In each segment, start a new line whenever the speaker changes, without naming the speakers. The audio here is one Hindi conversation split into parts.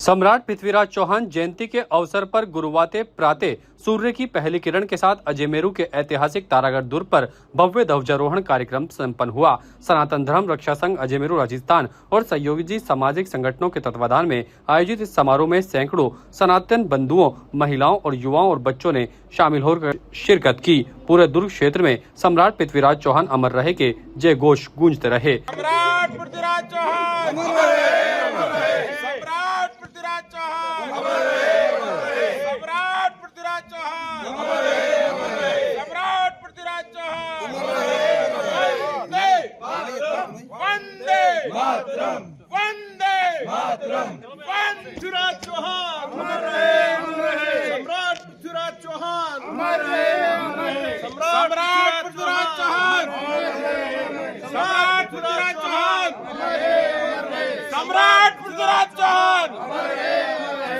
सम्राट पृथ्वीराज चौहान जयंती के अवसर पर गुरुवाते प्रातः सूर्य की पहली किरण के साथ अजयमेरू के ऐतिहासिक तारागढ़ दुर्ग पर भव्य ध्वजारोहण कार्यक्रम संपन्न हुआ। सनातन धर्म रक्षा संघ अजयमेरू राजस्थान और सहयोगी सामाजिक संगठनों के तत्वाधान में आयोजित इस समारोह में सैकड़ों सनातन बंधुओं, महिलाओं और युवाओं और बच्चों ने शामिल होकर शिरकत की। पूरे दुर्ग क्षेत्र में सम्राट पृथ्वीराज चौहान अमर रहे के जय घोष गूंजते रहे।
सम्राट पृथ्वीराज चौहान सम्राट पृथ्वीराज चौहान सम्राट पृथ्वीराज चौहान सम्राट पृथ्वीराज चौहान वंदे मातरम वंदे मातरम पृथ्वीराज चौहान सम्राट पृथ्वीराज चौहान सम्राट पृथ्वीराज चौहान सम्राट पृथ्वीराज चौहान सम्राट पृथ्वीराज चौहान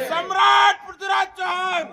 सम्राट पृथ्वीराज चौहान।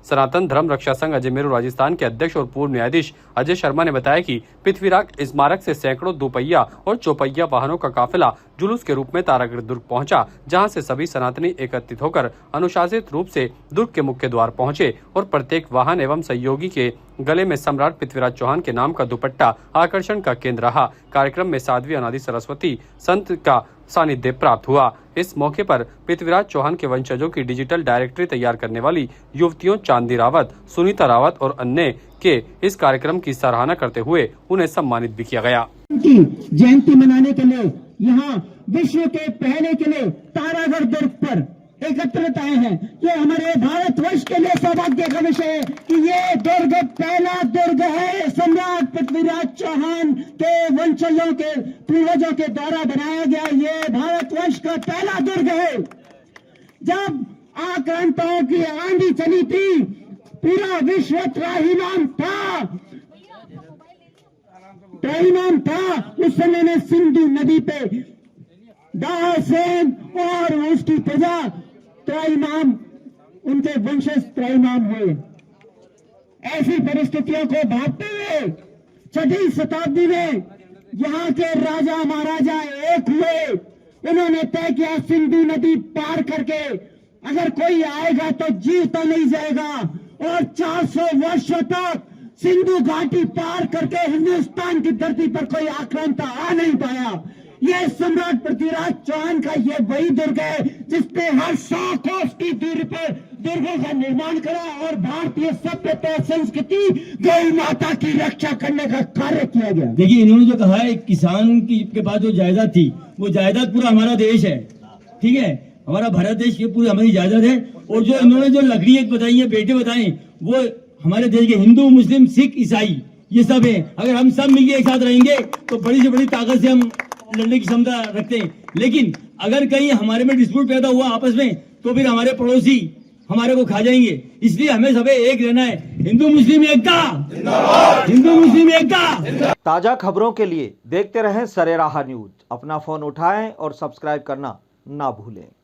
सनातन धर्म रक्षा संघ अजयमेरू राजस्थान के अध्यक्ष और पूर्व न्यायाधीश अजय शर्मा ने बताया कि पृथ्वीराज स्मारक से सैकड़ों दोपहिया और चौपहिया वाहनों का काफिला जुलूस के रूप में तारागढ़ दुर्ग पहुंचा, जहां से सभी सनातनी एकत्रित होकर अनुशासित रूप से दुर्ग के मुख्य द्वार पहुंचे और प्रत्येक वाहन एवं सहयोगी के गले में सम्राट पृथ्वीराज चौहान के नाम का दुपट्टा आकर्षण का केंद्र रहा। कार्यक्रम में साध्वी अनादि सरस्वती संत का सानिध्य प्राप्त हुआ। इस मौके पर पृथ्वीराज चौहान के वंशजों की डिजिटल डायरेक्टरी तैयार करने वाली युवतियों चांदी रावत, सुनीता रावत और अन्य के इस कार्यक्रम की सराहना करते हुए उन्हें सम्मानित भी किया गया।
जयंती मनाने के लिए यहाँ विश्व के पहले के लिए तारागढ़ दुर्ग पर एकत्रित आए हैं। ये हमारे भारतवर्ष के लिए सौभाग्य का विषय है कि ये दुर्ग पहला दुर्ग है सम्राट पृथ्वीराज चौहान के वंशजों के पूर्वजों के द्वारा बनाया गया। ये भारतवर्ष का पहला दुर्ग है। जब आक्रांताओं की आंधी चली थी, पूरा विश्व त्राहिमाम था। उस समय में सिंधु नदी पे दाहसेन और उसकी प्रजा त्राहिमाम, उनके वंशज त्राहिमाम हुए। ऐसी परिस्थितियों को भांपते हुए 6वीं शताब्दी में यहाँ के राजा महाराजा एक हुए। इन्होंने तय किया सिंधु नदी पार करके अगर कोई आएगा तो जीवता नहीं जाएगा, और 400 वर्षों तक सिंधु घाटी पार करके हिंदुस्तान की धरती पर कोई आक्रांता आ नहीं पाया। ये सम्राट पृथ्वीराज चौहान का ये वही दुर्ग है जिसने हर 100 कोस की दूरी पर दुर्गों का निर्माण करा और भारतीय सभ्यता संस्कृति गौ माता की रक्षा करने का कार्य किया गया।
देखिए, इन्होंने जो कहा है किसान की के पास जो जायदाद थी, वो जायदाद पूरा हमारा देश है। ठीक है, हमारा भारत देश ये पूरी हमारी जायदाद है। और जो इन्होंने जो लकड़ी बताई है, बेटे बताए, वो हमारे देश के हिंदू, मुस्लिम, सिख, ईसाई ये सब है। अगर हम सब मिलकर एक साथ रहेंगे तो बड़ी से बड़ी ताकत से हम लड़ने की क्षमता रखते हैं। लेकिन अगर कहीं हमारे में डिस्प्यूट पैदा हुआ आपस में, तो फिर हमारे पड़ोसी हमारे को खा जाएंगे। इसलिए हमें सब एक रहना है। हिंदू मुस्लिम एकता, हिंदू मुस्लिम एकता।
ताजा खबरों के लिए देखते रहें सरेराह न्यूज। अपना फोन उठाएं और सब्सक्राइब करना ना भूलें।